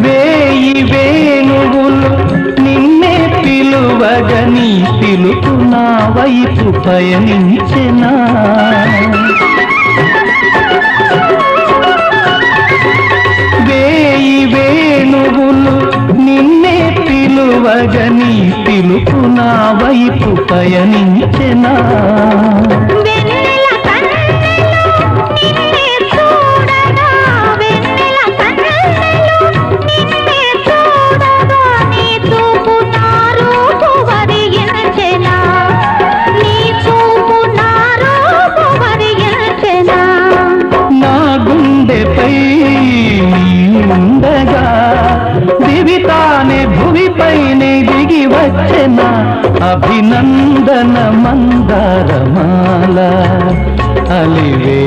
వేయి వేణువులు నిన్నే పిలువగని పిలుపు నా వైపు పయనించెనా వేయి వేణువులు నిన్నే పిలువగని పిలుపు నా వైపు పయనించెనా ఉండగా దివితానే భువిపైనే దిగి వచ్చెన అభినందన మందారమాల అలివే